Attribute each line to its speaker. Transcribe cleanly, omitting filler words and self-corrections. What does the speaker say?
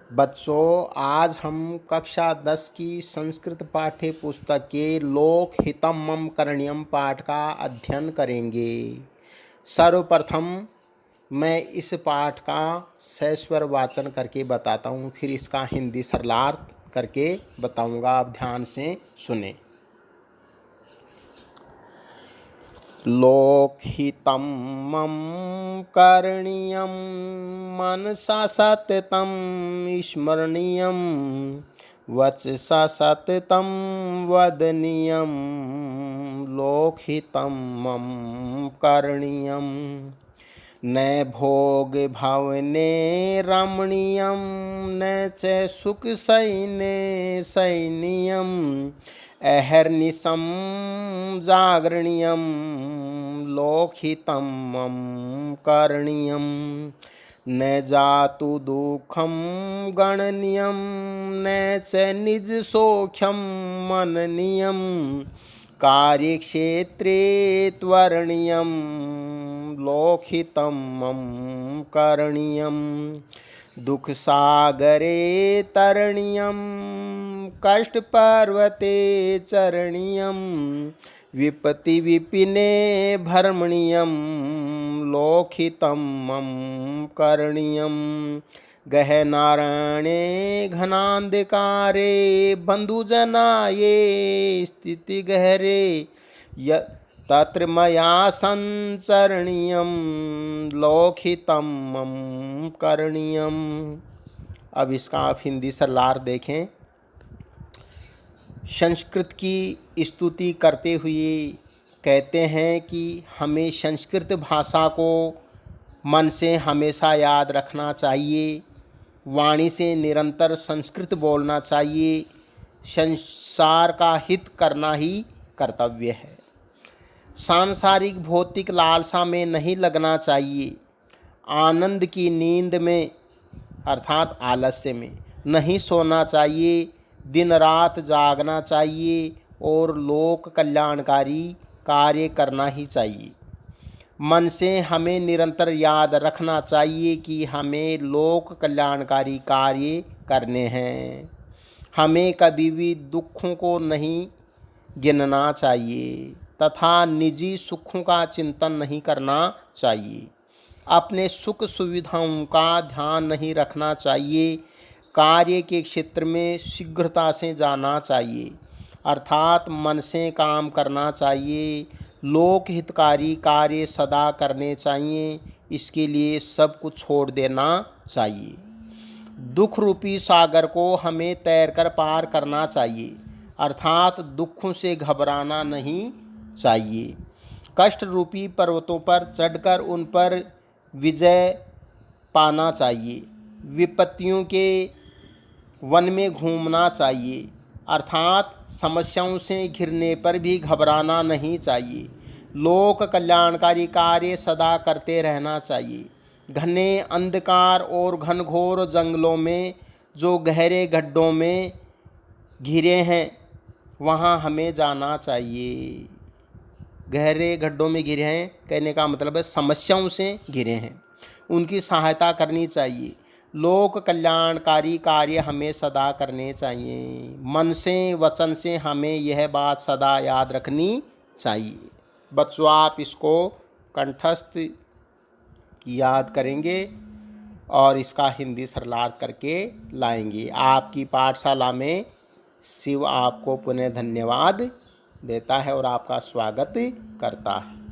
Speaker 1: बच्चों, आज हम कक्षा 10 की संस्कृत पाठ्य पुस्तक के लोकहितम मम करणीयम पाठ का अध्ययन करेंगे। सर्वप्रथम मैं इस पाठ का सस्वर वाचन करके बताता हूँ, फिर इसका हिंदी सरलार्थ करके बताऊँगा। आप ध्यान से सुने। लोकहितं मम करणीयं मनसा सततं स्मरणीयं वचसा सततं वदनीयं लोकहितं मम करणीयं न भोगभावने रमणीयं न च सुखशयने शयनीयं अहर्निशं जागरणीयं लोकहितं मम करणीयं न जातु दुःखं गणनीयं न च निजसौख्यं मननीयं कार्यक्षेत्रे त्वरणीयं लोकहितं मम करणीयं दुःखसागरे तरणीयं कष्टपर्वते चरणीयं विपत्तिविपिने भ्रमणीयं लोकहितं मम करणीयं गहनारण्ये घनान्धकारे बन्धुजनाये स्थितिगहरे तत्र मया संचरणीयं लोकहितं मम करणीयं। अब इसका आप हिंदी सरलार्थ देखें। संस्कृत की स्तुति करते हुए कहते हैं कि हमें संस्कृत भाषा को मन से हमेशा याद रखना चाहिए, वाणी से निरंतर संस्कृत बोलना चाहिए, संसार का हित करना ही कर्तव्य है। सांसारिक भौतिक लालसा में नहीं लगना चाहिए, आनंद की नींद में अर्थात आलस्य में नहीं सोना चाहिए, दिन रात जागना चाहिए और लोक कल्याणकारी कार्य करना ही चाहिए। मन से हमें निरंतर याद रखना चाहिए कि हमें लोक कल्याणकारी कार्य करने हैं। हमें कभी भी दुखों को नहीं गिनना चाहिए तथा निजी सुखों का चिंतन नहीं करना चाहिए। अपने सुख सुविधाओं का ध्यान नहीं रखना चाहिए। कार्य के क्षेत्र में शीघ्रता से जाना चाहिए अर्थात मन से काम करना चाहिए। लोक हितकारी कार्य सदा करने चाहिए, इसके लिए सब कुछ छोड़ देना चाहिए। दुख रूपी सागर को हमें तैरकर पार करना चाहिए अर्थात दुखों से घबराना नहीं चाहिए। कष्ट रूपी पर्वतों पर चढ़कर उन पर विजय पाना चाहिए। विपत्तियों के वन में घूमना चाहिए अर्थात समस्याओं से घिरने पर भी घबराना नहीं चाहिए। लोक कल्याणकारी कार्य सदा करते रहना चाहिए। घने अंधकार और घनघोर जंगलों में जो गहरे गड्ढों में घिरे हैं वहाँ हमें जाना चाहिए। गहरे गड्ढों में घिरे हैं कहने का मतलब है समस्याओं से घिरे हैं, उनकी सहायता करनी चाहिए। लोक कल्याणकारी कार्य हमें सदा करने चाहिए। मन से वचन से हमें यह बात सदा याद रखनी चाहिए। बच्चों, आप इसको कंठस्थ याद करेंगे और इसका हिंदी सरलार्थ करके लाएंगे। आपकी पाठशाला में शिव आपको पुनः धन्यवाद देता है और आपका स्वागत करता है।